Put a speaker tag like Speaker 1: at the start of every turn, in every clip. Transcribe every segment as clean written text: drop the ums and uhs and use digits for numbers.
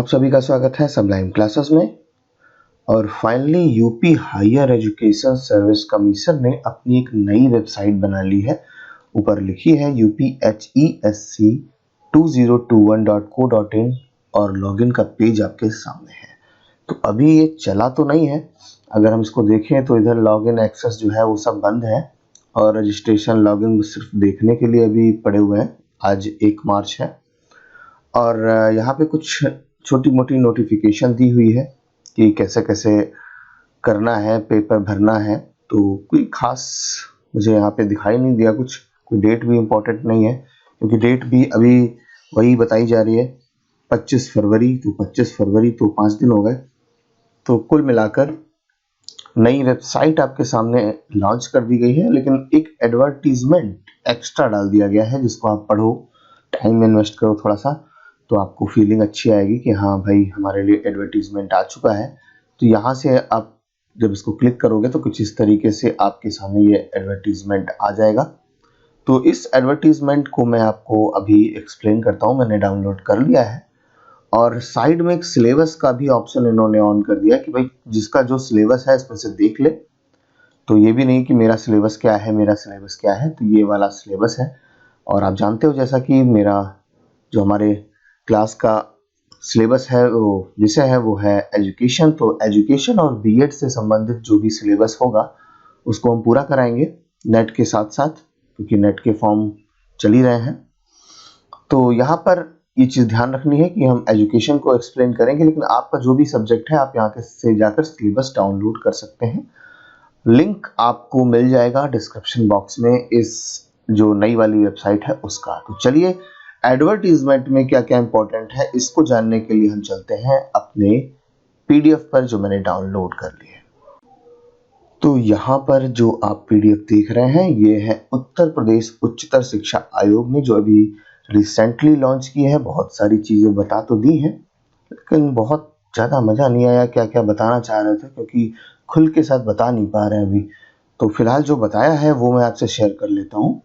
Speaker 1: सभी का स्वागत है सबलाइन क्लासेस में। और finally UP higher education service commission ने अपनी एक नई वेबसाइट बना ली है। ऊपर लिखी है UPHESC2021.co.in और लॉगिन का पेज आपके सामने है। तो अभी ये चला तो नहीं है, अगर हम इसको देखें तो इधर लॉगिन एक्सेस जो है वो सब बंद है और रजिस्ट्रेशन लॉगिन सिर्फ देखने के लिए अभी पड़े हुए हैं। आज 1 मार्च है और यहाँ पे कुछ छोटी मोटी नोटिफिकेशन दी हुई है कि कैसे कैसे करना है, पेपर भरना है। तो कोई खास मुझे यहाँ पे दिखाई नहीं दिया कुछ, कोई डेट भी इम्पोर्टेंट नहीं है क्योंकि डेट भी अभी वही बताई जा रही है 25 फरवरी। तो 25 फरवरी तो 5 दिन हो गए। तो कुल मिलाकर नई वेबसाइट आपके सामने लॉन्च कर दी गई है, लेकिन एक एडवर्टीजमेंट एक्स्ट्रा डाल दिया गया है जिसको आप पढ़ो, टाइम इन्वेस्ट करो थोड़ा सा, तो आपको फीलिंग अच्छी आएगी कि हाँ भाई हमारे लिए एडवर्टीजमेंट आ चुका है। तो यहाँ से आप जब इसको क्लिक करोगे तो कुछ इस तरीके से आपके सामने ये एडवर्टीजमेंट आ जाएगा। तो इस एडवर्टीजमेंट को मैं आपको अभी एक्सप्लेन करता हूँ। मैंने डाउनलोड कर लिया है और साइड में एक सिलेबस का भी ऑप्शन इन्होंने ऑन कर दिया कि भाई जिसका जो सिलेबस है इसमें से देख ले। तो ये भी नहीं कि मेरा सिलेबस क्या है, मेरा सिलेबस क्या है, तो ये वाला सिलेबस है। और आप जानते हो जैसा कि मेरा जो हमारे क्लास का सिलेबस है, वो विषय है वो है एजुकेशन। तो एजुकेशन और बीएड से संबंधित जो भी सिलेबस होगा उसको हम पूरा कराएंगे नेट के साथ साथ, क्योंकि नेट के फॉर्म चल ही रहे हैं। तो यहाँ पर ये चीज़ ध्यान रखनी है कि हम एजुकेशन को एक्सप्लेन करेंगे, लेकिन आपका जो भी सब्जेक्ट है आप यहाँ से जाकर सिलेबस डाउनलोड कर सकते हैं। लिंक आपको मिल जाएगा डिस्क्रिप्शन बॉक्स में इस जो नई वाली वेबसाइट है उसका। तो चलिए एडवर्टीजमेंट में क्या क्या इंपॉर्टेंट है इसको जानने के लिए हम चलते हैं अपने पीडीएफ पर जो मैंने डाउनलोड कर ली है। तो यहाँ पर जो आप पीडीएफ देख रहे हैं ये है उत्तर प्रदेश उच्चतर शिक्षा आयोग ने जो अभी रिसेंटली लॉन्च की है। बहुत सारी चीज़ें बता तो दी हैं, लेकिन बहुत ज़्यादा मज़ा नहीं आया क्या क्या बताना चाह रहे थे, क्योंकि खुल के साथ बता नहीं पा रहे हैं अभी। तो फिलहाल जो बताया है वो मैं आपसे शेयर कर लेता हूँ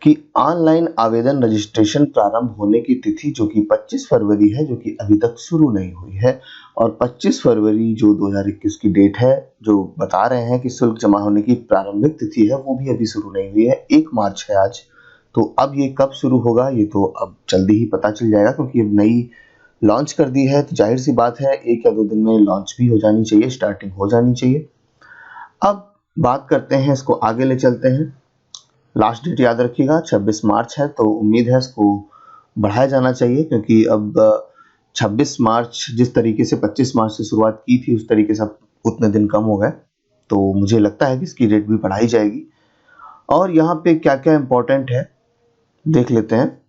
Speaker 1: कि ऑनलाइन आवेदन रजिस्ट्रेशन प्रारंभ होने की तिथि जो कि 25 फरवरी है, जो कि अभी तक शुरू नहीं हुई है। और 25 फरवरी जो 2021 की डेट है, जो बता रहे हैं कि शुल्क जमा होने की प्रारंभिक तिथि है, वो भी अभी शुरू नहीं हुई है। 1 मार्च है आज। तो अब ये कब शुरू होगा ये तो अब जल्दी ही पता चल जाएगा, क्योंकि अब नई लॉन्च कर दी है। तो जाहिर सी बात है 1 या 2 दिन में लॉन्च भी हो जानी चाहिए, स्टार्टिंग हो जानी चाहिए। अब बात करते हैं, इसको आगे ले चलते हैं। लास्ट डेट याद रखिएगा 26 मार्च है, तो उम्मीद है इसको बढ़ाया जाना चाहिए, क्योंकि अब 26 मार्च जिस तरीके से 25 मार्च से शुरुआत की थी उस तरीके से उतने दिन कम हो गए। तो मुझे लगता है कि इसकी डेट भी बढ़ाई जाएगी। और यहाँ पे क्या क्या इम्पोर्टेंट है देख लेते हैं।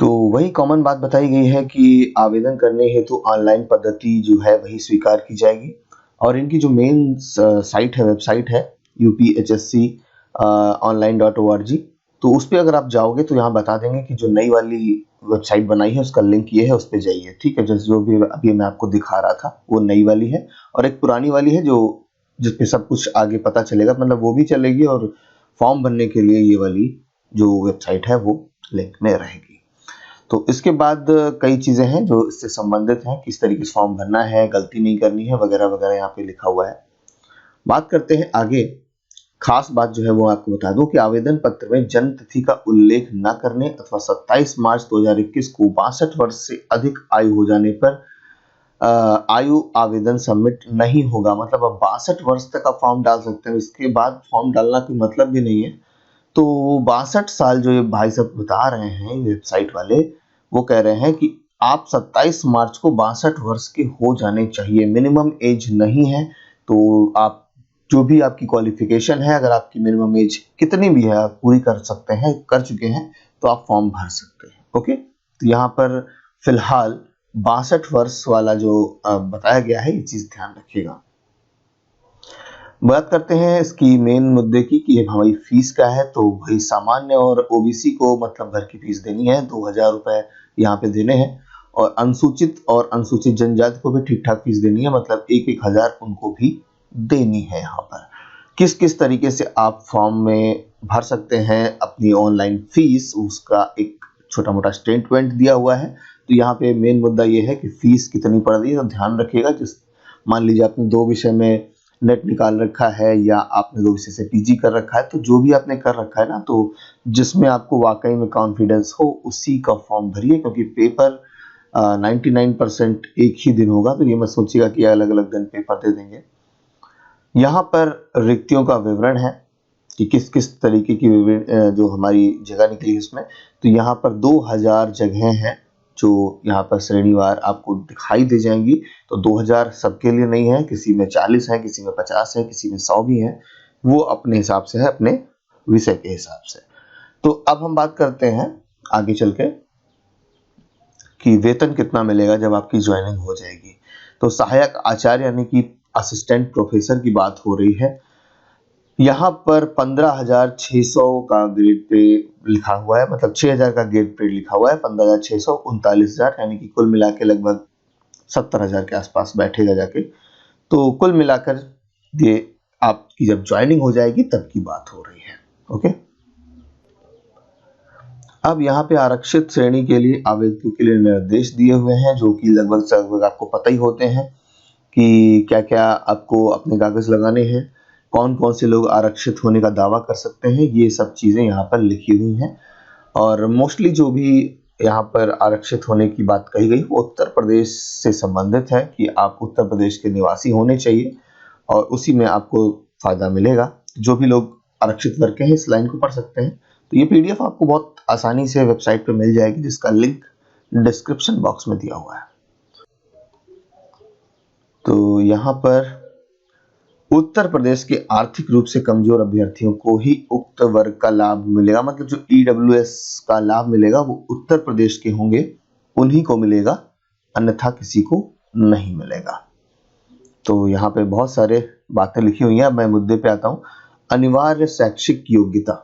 Speaker 1: तो वही कॉमन बात बताई गई है कि आवेदन करने हेतु ऑनलाइन पद्धति जो है वही स्वीकार की जाएगी। और इनकी जो मेन साइट है, वेबसाइट है UPHSC.online.org, तो उस पर अगर आप जाओगे तो यहाँ बता देंगे कि जो नई वाली वेबसाइट बनाई है उसका लिंक ये है, उस पर जाइए। ठीक है, जैसे जो भी अभी मैं आपको दिखा रहा था वो नई वाली है, और एक पुरानी वाली है जो जिसपे सब कुछ आगे पता चलेगा, मतलब वो भी चलेगी और फॉर्म भरने के लिए ये वाली जो वेबसाइट है वो लिंक में रहेगी। तो इसके बाद कई चीज़ें हैं जो इससे संबंधित हैं, किस तरीके से फॉर्म भरना है, गलती नहीं करनी है, वगैरह वगैरह यहाँ पे लिखा हुआ है। बात करते हैं आगे। खास बात जो है वो आपको बता दूं कि आवेदन पत्र में जन्म तिथि का उल्लेख न करने अथवा 27 मार्च 2021 को 62 वर्ष से अधिक आयु हो जाने पर आयु आवेदन सबमिट नहीं होगा। मतलब अब 62 वर्ष तक आप फॉर्म डाल सकते हैं, इसके बाद फॉर्म डालना कोई मतलब भी नहीं है। तो 62 साल जो ये भाई साहब बता रहे हैं वेबसाइट वाले, वो कह रहे हैं कि आप 27 मार्च को 62 वर्ष के हो जाने चाहिए, मिनिमम एज नहीं है। तो आप जो भी आपकी क्वालिफिकेशन है, अगर आपकी मिनिमम एज कितनी भी है आप पूरी कर सकते हैं, कर चुके हैं, तो आप फॉर्म भर सकते हैं। ओके, तो यहाँ पर फिलहाल 62 वर्ष वाला जो बताया गया है ये चीज़ ध्यान रखिएगा। बात करते हैं इसकी मेन मुद्दे की कि हमारी फीस क्या है। तो भाई सामान्य और ओबीसी को मतलब घर की फीस देनी है, 2000 रुपये यहाँ पे देने हैं। और अनुसूचित जनजाति को भी ठीक ठाक फीस देनी है, मतलब 1,000 उनको भी देनी है। यहाँ पर किस किस तरीके से आप फॉर्म में भर सकते हैं अपनी ऑनलाइन फीस, उसका एक छोटा मोटा स्टेटमेंट दिया हुआ है। तो यहाँ पे मेन मुद्दा ये है कि फीस कितनी पड़ रही है, तो ध्यान रखिएगा। जिस मान लीजिए आपने 2 विषय में नेट निकाल रखा है या आपने 2 विषय से पीजी कर रखा है, तो जो भी आपने कर रखा है ना, तो जिसमें आपको वाकई में कॉन्फिडेंस हो उसी का फॉर्म भरिए, क्योंकि पेपर 99% एक ही दिन होगा। तो ये मत सोचिएगा कि अलग अलग दिन पेपर दे देंगे। यहाँ पर रिक्तियों का विवरण है कि किस किस तरीके की जो हमारी जगह निकली है उसमें। तो यहाँ पर 2000 जगहें हैं जो यहाँ पर श्रेणीवार आपको दिखाई दे जाएंगी। तो 2000 सबके लिए नहीं है, किसी में 40 है, किसी में 50 है, किसी में 100 भी है, वो अपने हिसाब से है, अपने विषय के हिसाब से। तो अब हम बात करते हैं आगे चल के कि वेतन कितना मिलेगा जब आपकी ज्वाइनिंग हो जाएगी। तो सहायक आचार्य यानी कि असिस्टेंट प्रोफेसर की बात हो रही है। यहाँ पर 15,600 का ग्रेड पे लिखा हुआ है, मतलब 6,000 का ग्रेड पे लिखा हुआ है। 15,600 39,000 यानी कि कुल मिला के लगभग 70,000 के आसपास बैठेगा जाके। तो कुल मिलाकर ये आपकी जब ज्वाइनिंग हो जाएगी तब की बात हो रही है। ओके, अब यहाँ पे आरक्षित श्रेणी के लिए आवेदकों के लिए निर्देश दिए हुए हैं, जो कि लगभग आपको पता ही होते हैं कि क्या क्या आपको अपने कागज लगाने हैं, कौन कौन से लोग आरक्षित होने का दावा कर सकते हैं, ये सब चीज़ें यहाँ पर लिखी हुई हैं। और मोस्टली जो भी यहाँ पर आरक्षित होने की बात कही गई वो उत्तर प्रदेश से संबंधित है कि आप उत्तर प्रदेश के निवासी होने चाहिए और उसी में आपको फ़ायदा मिलेगा। जो भी लोग आरक्षित वर्ग के हैं इस लाइन को पढ़ सकते हैं। तो ये PDF आपको बहुत आसानी से वेबसाइट पर मिल जाएगी, जिसका लिंक डिस्क्रिप्शन बॉक्स में दिया हुआ है। तो यहाँ पर उत्तर प्रदेश के आर्थिक रूप से कमजोर अभ्यर्थियों को ही उक्त वर्ग का लाभ मिलेगा, मतलब जो EWS का लाभ मिलेगा वो उत्तर प्रदेश के होंगे, उन्हीं को मिलेगा, अन्यथा किसी को नहीं मिलेगा। तो यहाँ पे बहुत सारे बातें लिखी हुई हैं। मैं मुद्दे पे आता हूँ। अनिवार्य शैक्षिक योग्यता,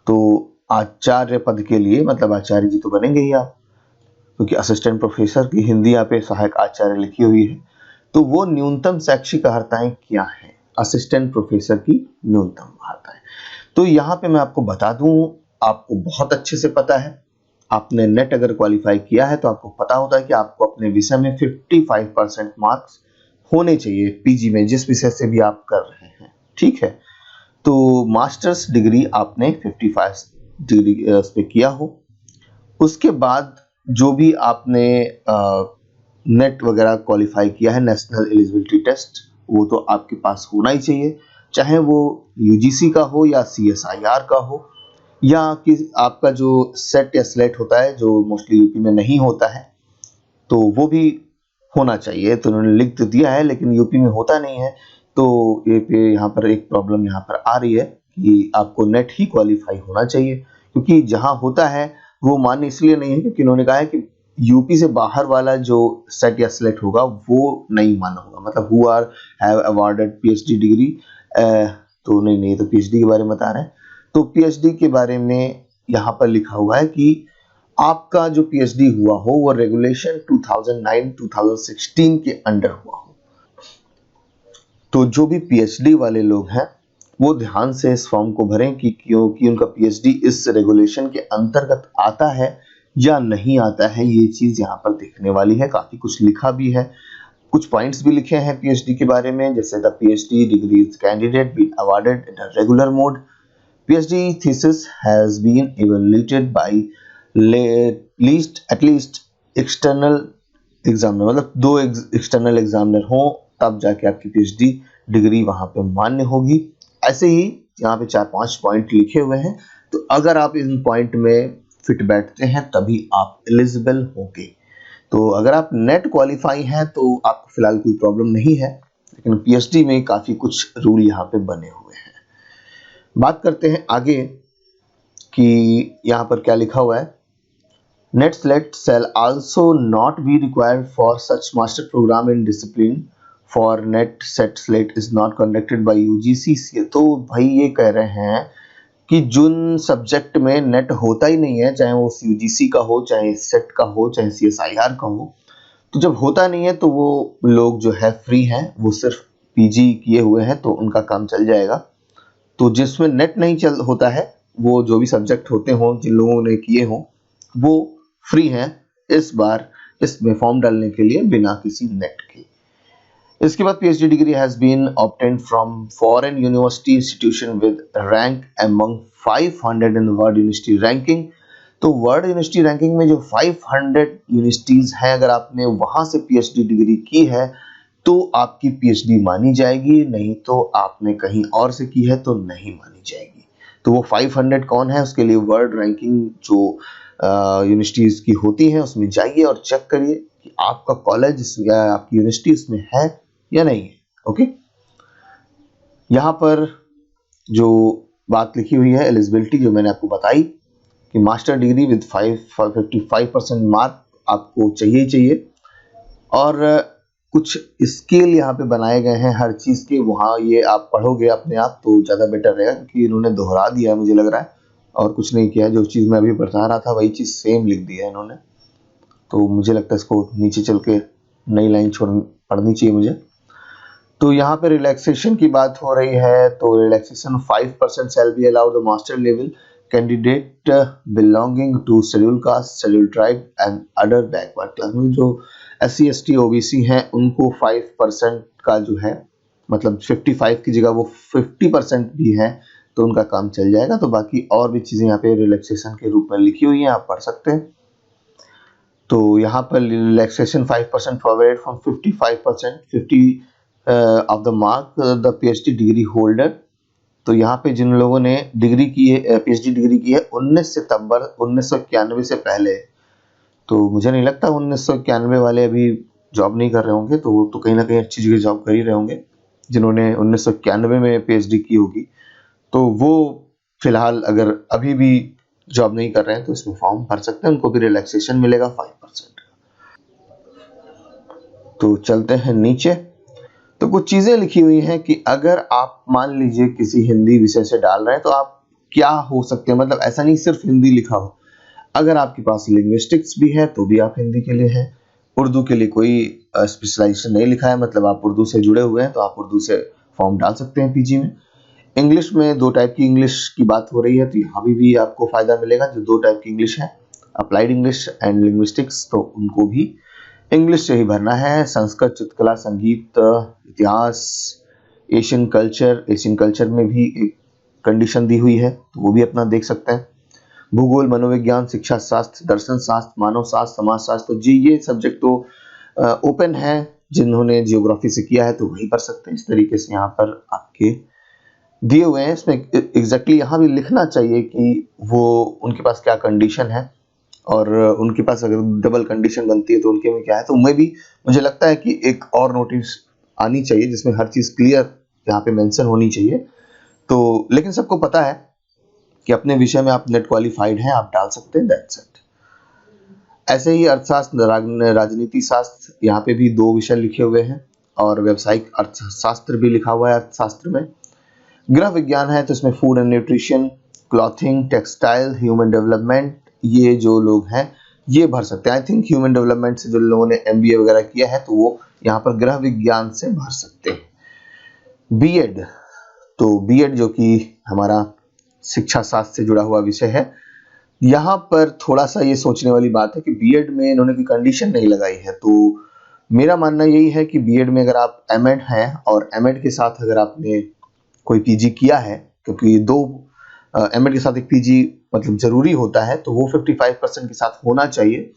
Speaker 1: तो आचार्य पद के लिए, मतलब आचार्य जी तो बनेंगे ही आप, क्योंकि असिस्टेंट प्रोफेसर की हिंदी यहाँ पे सहायक आचार्य लिखी हुई है। तो वो न्यूनतम शैक्षिक अर्हताएं क्या है असिस्टेंट प्रोफेसर की न्यूनतम अर्हताएं। तो यहाँ पे मैं आपको बता दूं, आपको बहुत अच्छे से पता है, आपने नेट अगर क्वालिफाई किया है तो आपको पता होता है कि आपको अपने विषय में 55% मार्क्स होने चाहिए पीजी में, जिस विषय से भी आप कर रहे हैं। ठीक है, तो मास्टर्स डिग्री आपने 55 डिग्री पे किया हो। उसके बाद जो भी आपने नेट वगैरह क्वालिफाई किया है, नेशनल एलिजिबिलिटी टेस्ट, वो तो आपके पास होना ही चाहिए, चाहे वो UGC का हो या CSIR का हो, या कि आपका जो सेट या स्लेट होता है जो मोस्टली यूपी में नहीं होता है, तो वो भी होना चाहिए। तो उन्होंने लिख तो दिया है लेकिन यूपी में होता नहीं है। तो ये पे यहाँ पर एक प्रॉब्लम यहाँ पर आ रही है कि आपको नेट ही क्वालिफाई होना चाहिए, क्योंकि जहाँ होता है वो मान्य इसलिए नहीं है क्योंकि उन्होंने कहा है कि यूपी से बाहर वाला जो सेट या सिलेक्ट होगा वो नहीं माना होगा, मतलब who are have awarded PhD degree. तो नहीं तो PhD के बारे में बता रहे हैं। तो PhD के बारे में यहाँ पर लिखा हुआ है कि आपका जो PhD हुआ हो वो रेगुलेशन 2009-2016 के अंडर हुआ हो। तो जो भी PhD वाले लोग हैं वो ध्यान से इस फॉर्म को भरें कि क्योंकि उनका PhD इस रेगुलेशन के अंतर्गत आता है या नहीं आता है, ये चीज यहाँ पर देखने वाली है। काफी कुछ लिखा भी है, कुछ पॉइंट्स भी लिखे हैं PhD के बारे में, जैसे the PhD degree candidate been awarded in a regular mode, PhD thesis has been evaluated by at least external examiner, मतलब 2 एक्सटर्नल एग्जामिनर हो तब जाके आपकी PhD डिग्री वहां पे मान्य होगी। ऐसे ही यहाँ पे 4-5 पॉइंट लिखे हुए हैं, तो अगर आप इन पॉइंट में फिट बैठते हैं तभी आप एलिजिबल होंगे। तो अगर आप नेट क्वालिफाई हैं तो आपको फिलहाल कोई प्रॉब्लम नहीं है, लेकिन PhD में काफी कुछ रूल यहाँ पे बने हुए हैं। बात करते हैं आगे कि यहाँ पर क्या लिखा हुआ है। Net select shall also not be required for such master program in discipline for net set slate is not conducted by UGC। तो भाई ये कह रहे हैं कि जिन सब्जेक्ट में नेट होता ही नहीं है, चाहे वो UGC का हो, चाहे सेट का हो, चाहे CSIR का हो, तो जब होता नहीं है तो वो लोग जो है फ्री हैं, वो सिर्फ PG किए हुए हैं तो उनका काम चल जाएगा। तो जिसमें नेट नहीं होता है, वो जो भी सब्जेक्ट होते हों, जिन लोगों ने किए हों, वो फ्री हैं इस बार इसमें फॉर्म डालने के लिए बिना किसी नेट के। इसके बाद PhD degree has been obtained from foreign university institution with rank among 500 in world university ranking. तो वर्ल्ड यूनिवर्सिटी रैंकिंग में जो 500 यूनिवर्सिटीज हैं, अगर आपने वहां से पीएचडी डिग्री की है तो आपकी पीएचडी मानी जाएगी, नहीं तो आपने कहीं और से की है तो नहीं मानी जाएगी। तो वो 500 कौन है, उसके लिए वर्ल्ड रैंकिंग जो यूनिवर्सिटीज की होती है उसमें जाइए और चेक करिए कि आपका कॉलेज या आपकी यूनिवर्सिटी उसमें है या नहीं है। ओके, यहाँ पर जो बात लिखी हुई है एलिजिबिलिटी जो मैंने आपको बताई कि मास्टर डिग्री विद 55% मार्क आपको चाहिए ही चाहिए, और कुछ स्केल यहाँ पे बनाए गए हैं हर चीज़ के, वहाँ ये आप पढ़ोगे अपने आप तो ज़्यादा बेटर रहेगा, क्योंकि इन्होंने दोहरा दिया है मुझे लग रहा है और कुछ नहीं किया है। जो चीज़ मैं अभी बता रहा था वही चीज़ सेम लिख दी है इन्होंने, तो मुझे लगता है इसको नीचे चल के नई लाइन पढ़नी चाहिए मुझे। तो यहाँ पे रिलैक्सेशन की बात हो रही है, तो relaxation 5% shall be allowed the master level candidate belonging to schedule caste, schedule tribe and other backward class. जो SC ST OBC हैं उनको 5% का जो है, मतलब 55 की जगह वो 50% भी है तो उनका काम चल जाएगा। तो बाकी और भी चीज़ें यहाँ पे रिलैक्सेशन के रूप में लिखी हुई हैं, आप पढ़ सकते हैं। तो यहाँ पर relaxation 5% provided from 55% 50 of the mark the PhD degree holder. तो यहाँ पे जिन लोगों ने डिग्री की है, PhD डिग्री की है 19 सितंबर 1991 से पहले, तो मुझे नहीं लगता 1991 वाले अभी जॉब नहीं कर रहे होंगे, तो वो तो कहीं ना कहीं अच्छी जगह जॉब कर ही रहे होंगे जिन्होंने 1991 में PhD की होगी। तो वो फिलहाल अगर अभी भी जॉब नहीं कर रहे हैं तो इसमें फॉर्म भर सकते हैं, उनको भी रिलैक्सेशन मिलेगा 5%। तो चलते हैं नीचे, तो कुछ चीज़ें लिखी हुई हैं कि अगर आप मान लीजिए किसी हिंदी विषय से डाल रहे हैं तो आप क्या हो सकते हैं, मतलब ऐसा नहीं सिर्फ हिंदी लिखा हो, अगर आपके पास लिंग्विस्टिक्स भी है तो भी आप हिंदी के लिए हैं। उर्दू के लिए कोई स्पेशलाइजेशन नहीं लिखा है, मतलब आप उर्दू से जुड़े हुए हैं तो आप उर्दू से फॉर्म डाल सकते हैं पीजी में। इंग्लिश में 2 टाइप की इंग्लिश की बात हो रही है, तो यहाँ भी आपको फायदा मिलेगा। जो 2 टाइप की इंग्लिश है, अप्लाइड इंग्लिश एंड लिंग्विस्टिक्स, तो उनको भी इंग्लिश से ही भरना है। संस्कृत, चित्रकला, संगीत, इतिहास, एशियन कल्चर में भी एक कंडीशन दी हुई है, तो वो भी अपना देख सकते हैं। भूगोल, मनोविज्ञान, शिक्षा शास्त्र, दर्शन शास्त्र, मानव शास्त्र, समाज शास्त्र, तो जी ये सब्जेक्ट तो ओपन है। जिन्होंने जियोग्राफी से किया है तो वही पढ़ सकते हैं। इस तरीके से यहाँ पर आपके दिए हुए हैं। इसमें एग्जैक्टली यहाँ भी लिखना चाहिए कि वो उनके पास क्या कंडीशन है, और उनके पास अगर डबल कंडीशन बनती है तो उनके में क्या है। तो मैं भी, मुझे लगता है कि एक और नोटिस आनी चाहिए जिसमें हर चीज़ क्लियर यहाँ पे मेंशन होनी चाहिए। तो लेकिन सबको पता है कि अपने विषय में आप नेट क्वालिफाइड हैं, आप डाल सकते हैं, दैट्स इट। ऐसे ही अर्थशास्त्र, राजनीति शास्त्र, यहाँ पे भी 2 विषय लिखे हुए हैं, और व्यावसायिक अर्थशास्त्र भी लिखा हुआ है अर्थशास्त्र में। गृह विज्ञान है तो इसमें food and nutrition, clothing, textile, human development, ये जो लोग हैं ये भर सकते हैं। आई थिंक ह्यूमन डेवलपमेंट से जो लोगों ने MBA वगैरह किया है तो वो यहाँ पर गृह विज्ञान से भर सकते हैं। बीएड, तो बीएड जो कि हमारा शिक्षा शास्त्र से जुड़ा हुआ विषय है, यहाँ पर थोड़ा सा ये सोचने वाली बात है कि बीएड में इन्होंने कोई कंडीशन नहीं लगाई है। तो मेरा मानना यही है कि बीएड में अगर आप एमएड हैं और एमएड के साथ अगर आपने कोई पीजी किया है, क्योंकि 2 एमएड के साथ एक पीजी मतलब जरूरी होता है, तो वो 55% के साथ होना चाहिए।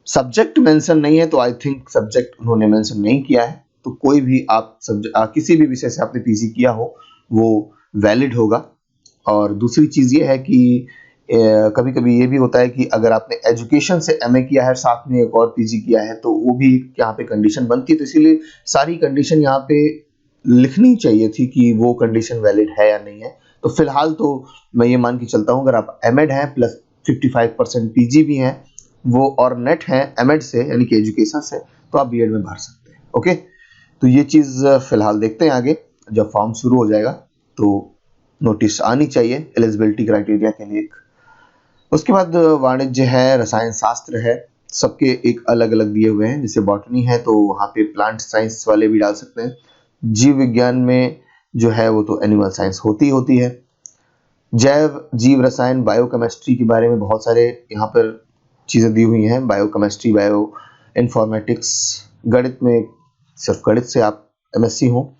Speaker 1: सब्जेक्ट मेंशन नहीं है, तो आई थिंक सब्जेक्ट उन्होंने मेंशन नहीं किया है, तो कोई भी आप किसी भी विषय से आपने पीजी किया हो वो वैलिड होगा। और दूसरी चीज़ ये है कि कभी कभी ये भी होता है कि अगर आपने एजुकेशन से एमए किया है साथ में एक और पीजी किया है तो वो भी यहाँ पे कंडीशन बनती है। तो इसीलिए सारी कंडीशन यहाँ पे लिखनी चाहिए थी कि वो कंडीशन वैलिड है या नहीं है। तो फिलहाल तो मैं ये मान के चलता हूँ, अगर आप एमएड हैं प्लस 55% पीजी भी हैं वो, और नेट हैं एमएड से यानी कि एजुकेशन से, तो आप बीएड में भर सकते हैं। ओके, तो ये चीज़ फिलहाल देखते हैं आगे जब फॉर्म शुरू हो जाएगा तो नोटिस आनी चाहिए एलिजिबिलिटी क्राइटेरिया के लिए। उसके बाद वाणिज्य है, रसायन शास्त्र है, सबके एक अलग अलग दिए हुए हैं। जैसे बॉटनी है तो वहाँ पे प्लांट साइंस वाले भी डाल सकते हैं। जीव विज्ञान में जो है वो तो एनिमल साइंस होती है। जैव जीव रसायन बायोकेमिस्ट्री के बारे में बहुत सारे यहाँ पर चीज़ें दी हुई हैं, बायोकेमिस्ट्री, बायो इन्फॉर्मेटिक्स, गणित में सिर्फ गणित से आप एमएससी हो,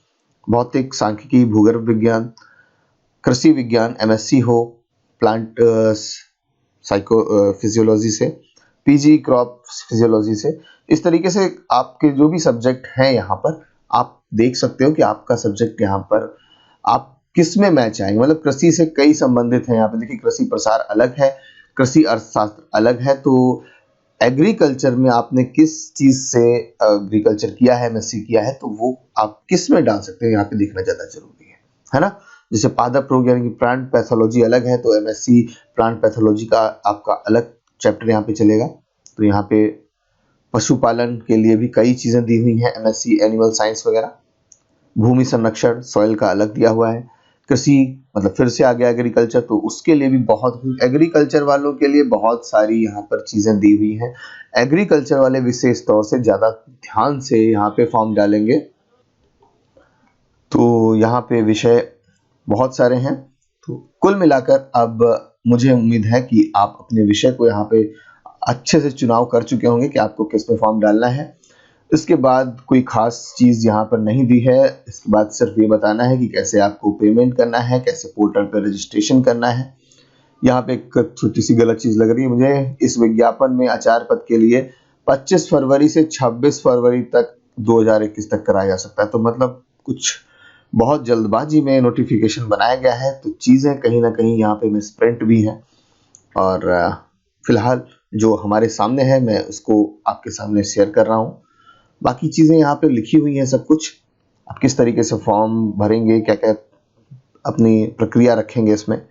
Speaker 1: भौतिक, सांख्यिकी, भूगर्भ विज्ञान, कृषि विज्ञान एमएससी हो, प्लांट फिजियोलॉजी से पीजी, क्रॉप फिजियोलॉजी से। इस तरीके से आपके जो भी सब्जेक्ट हैं यहाँ पर आप देख सकते हो कि आपका सब्जेक्ट यहाँ पर आप किस में मैच आएंगे। मतलब कृषि से कई संबंधित हैं यहाँ पे, देखिए कृषि प्रसार अलग है, कृषि अर्थशास्त्र अलग है, तो एग्रीकल्चर में आपने किस चीज से एग्रीकल्चर किया है, एमएससी किया है, तो वो आप किस में डाल सकते हैं यहाँ पे देखना ज्यादा जरूरी है ना। जैसे पादप रोग यानी कि प्लांट पैथोलॉजी अलग है, तो एमएससी प्लांट पैथोलॉजी का आपका अलग चैप्टर यहाँ पे चलेगा। तो यहाँ पे पशुपालन के लिए भी कई चीजें दी हुई हैं, एमएससी एनिमल साइंस वगैरह। भूमि संरक्षण सॉइल का अलग दिया हुआ है। कृषि मतलब फिर से आ गया एग्रीकल्चर, तो उसके लिए भी बहुत, एग्रीकल्चर वालों के लिए बहुत सारी यहाँ पर चीजें दी हुई हैं। एग्रीकल्चर वाले विशेष तौर से ज्यादा ध्यान से यहाँ पे फॉर्म डालेंगे, तो यहाँ पे विषय बहुत सारे हैं। तो कुल मिलाकर अब मुझे उम्मीद है कि आप अपने विषय को यहाँ पे अच्छे से चुनाव कर चुके होंगे कि आपको किस में फॉर्म डालना है। इसके बाद कोई खास चीज यहाँ पर नहीं दी है, इसके बाद सिर्फ ये बताना है कि कैसे आपको पेमेंट करना है, कैसे पोर्टल पर रजिस्ट्रेशन करना है। यहाँ पे एक छोटी सी गलत चीज लग रही है मुझे, इस विज्ञापन में आचार्य पद के लिए 25 फरवरी से 26 फरवरी तक 2021 तक कराया जा सकता है। तो मतलब कुछ बहुत जल्दबाजी में नोटिफिकेशन बनाया गया है, तो चीजें कहीं ना कहीं यहाँ पे मिसप्रिंट भी हैं। और फिलहाल जो हमारे सामने है मैं उसको आपके सामने शेयर कर रहा हूँ। बाकी चीजें यहाँ पे लिखी हुई हैं, सब कुछ आप किस तरीके से फॉर्म भरेंगे, क्या क्या अपनी प्रक्रिया रखेंगे इसमें,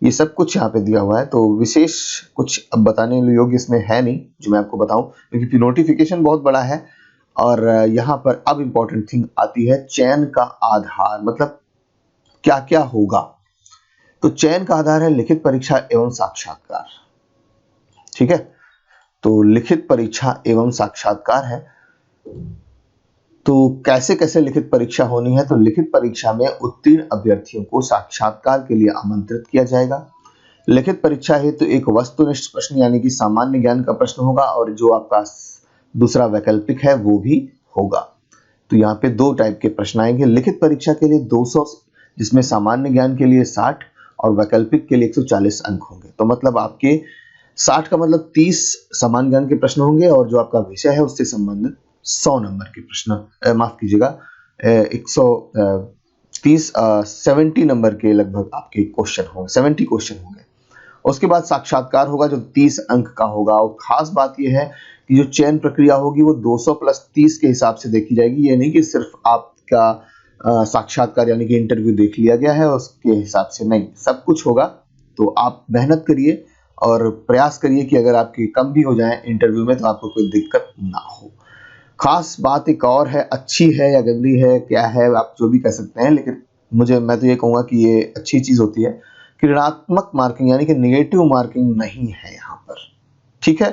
Speaker 1: ये सब कुछ यहाँ पे दिया हुआ है। तो विशेष कुछ अब बताने योग्य इसमें है नहीं जो मैं आपको बताऊं, क्योंकि नोटिफिकेशन बहुत बड़ा है। और यहाँ पर अब इम्पोर्टेंट थिंग आती है चयन का आधार, मतलब क्या क्या होगा। तो चयन का आधार है लिखित परीक्षा एवं साक्षात्कार, ठीक है। तो लिखित परीक्षा एवं साक्षात्कार है, तो कैसे कैसे लिखित परीक्षा होनी है। तो लिखित परीक्षा में उत्तीर्ण अभ्यर्थियों को साक्षात्कार के लिए आमंत्रित किया जाएगा। लिखित परीक्षा हेतु एक वस्तुनिष्ठ प्रश्न यानी कि सामान्य ज्ञान का प्रश्न होगा, और जो आपका दूसरा वैकल्पिक है वो भी होगा। तो यहाँ पे दो टाइप के प्रश्न आएंगे। लिखित परीक्षा के लिए 200, जिसमें सामान्य ज्ञान के लिए 60 और वैकल्पिक के लिए 140 अंक होंगे। तो मतलब आपके 60 का मतलब 30 सामान्य ज्ञान के प्रश्न होंगे, और जो आपका विषय है उससे संबंधित 100 नंबर के प्रश्न, माफ कीजिएगा 130 70 नंबर के लगभग आपके क्वेश्चन होंगे, 70 क्वेश्चन होंगे। उसके बाद साक्षात्कार होगा जो 30 अंक का होगा। और खास बात यह है कि जो चयन प्रक्रिया होगी वो 200 + 30 के हिसाब से देखी जाएगी। ये नहीं कि सिर्फ आपका साक्षात्कार यानी कि इंटरव्यू देख लिया गया है उसके हिसाब से, नहीं, सब कुछ होगा। तो आप मेहनत करिए और प्रयास करिए कि अगर आपकी कम भी हो जाए इंटरव्यू में तो आपको कोई दिक्कत ना हो। खास बात एक और है, अच्छी है या गंदी है, क्या है, आप जो भी कह सकते हैं, लेकिन मैं तो ये कहूँगा कि ये अच्छी चीज होती है कि ऋणात्मक मार्किंग यानी कि नेगेटिव मार्किंग नहीं है यहाँ पर, ठीक है।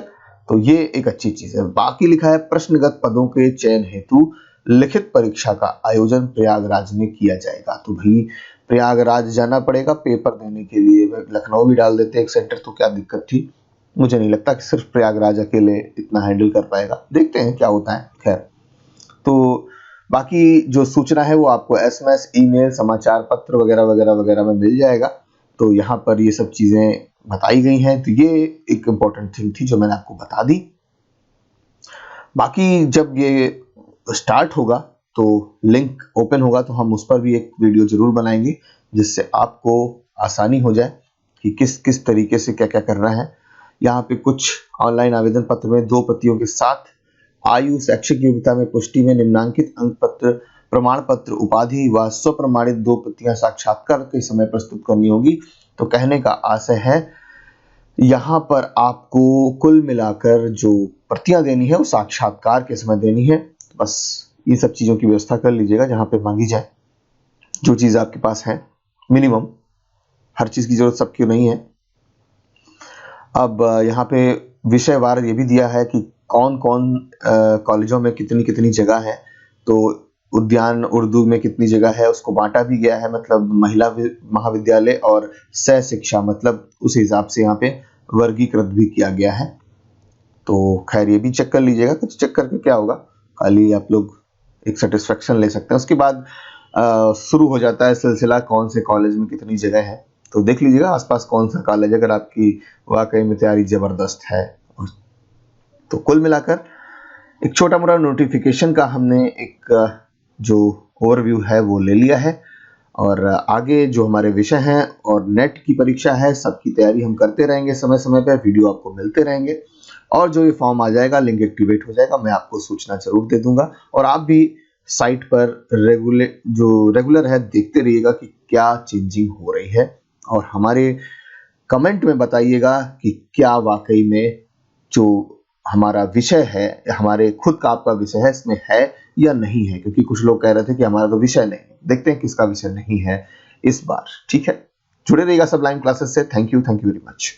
Speaker 1: तो ये एक अच्छी चीज है। बाकी लिखा है प्रश्नगत पदों के चयन हेतु लिखित परीक्षा का आयोजन प्रयागराज में किया जाएगा। तो भाई प्रयागराज जाना पड़ेगा पेपर देने के लिए। लखनऊ भी डाल देते एक सेंटर तो क्या दिक्कत थी। मुझे नहीं लगता कि सिर्फ प्रयागराज अकेले इतना हैंडल कर पाएगा, देखते हैं क्या होता है। खैर, तो बाकी जो सूचना है वो आपको एसएमएस, ईमेल, समाचार पत्र वगैरह वगैरह वगैरह में मिल जाएगा। तो यहाँ पर ये सब चीजें बताई गई हैं। तो ये एक इम्पोर्टेंट थिंग थी जो मैंने आपको बता दी। बाकी जब ये स्टार्ट होगा तो लिंक ओपन होगा तो हम उस पर भी एक वीडियो जरूर बनाएंगे, जिससे आपको आसानी हो जाए कि किस किस तरीके से क्या क्या करना है। यहाँ पे कुछ ऑनलाइन आवेदन पत्र में 2 प्रतियों के साथ आयु, शैक्षिक योग्यता में पुष्टि में निम्नांकित अंक पत्र, प्रमाण पत्र, उपाधि व स्वप्रमाणित 2 प्रतियां साक्षात्कार के समय प्रस्तुत करनी होगी। तो कहने का आशय है यहाँ पर आपको कुल मिलाकर जो प्रतियां देनी है वो साक्षात्कार के समय देनी है। बस इन सब चीजों की व्यवस्था कर लीजिएगा जहाँ पे मांगी जाए, जो चीज आपके पास है मिनिमम। हर चीज की जरूरत सबकी नहीं है। अब यहाँ पे विषयवार ये भी दिया है कि कौन कौन कॉलेजों में कितनी कितनी जगह है। तो उद्यान उर्दू में कितनी जगह है उसको बांटा भी गया है, मतलब महिला महाविद्यालय और सह शिक्षा, मतलब उस हिसाब से यहाँ पे वर्गीकृत भी किया गया है। तो खैर ये भी चेक कर लीजिएगा, कुछ चेक करके क्या होगा, खाली आप लोग एक सेटिस्फेक्शन ले सकते हैं। उसके बाद शुरू हो जाता है सिलसिला कौन से कॉलेज में कितनी जगह है, तो देख लीजिएगा आसपास कौन सा कॉलेज अगर आपकी वाकई में तैयारी जबरदस्त है। तो कुल मिलाकर एक छोटा मोटा नोटिफिकेशन का हमने एक जो ओवरव्यू है वो ले लिया है, और आगे जो हमारे विषय हैं और नेट की परीक्षा है सबकी तैयारी हम करते रहेंगे, समय समय पर वीडियो आपको मिलते रहेंगे, और जो ये फॉर्म आ जाएगा लिंक एक्टिवेट हो जाएगा, मैं आपको सूचना जरूर दे दूंगा। और आप भी साइट पर रेगुलर है देखते रहिएगा कि क्या चेंजिंग हो रही है, और हमारे कमेंट में बताइएगा कि क्या वाकई में जो हमारा विषय है, हमारे खुद का आपका विषय है, इसमें है या नहीं है, क्योंकि कुछ लोग कह रहे थे कि हमारा तो विषय नहीं। देखते हैं किसका विषय नहीं है इस बार। ठीक है, जुड़े रहिएगा सब लाइव क्लासेस से। Thank you very much.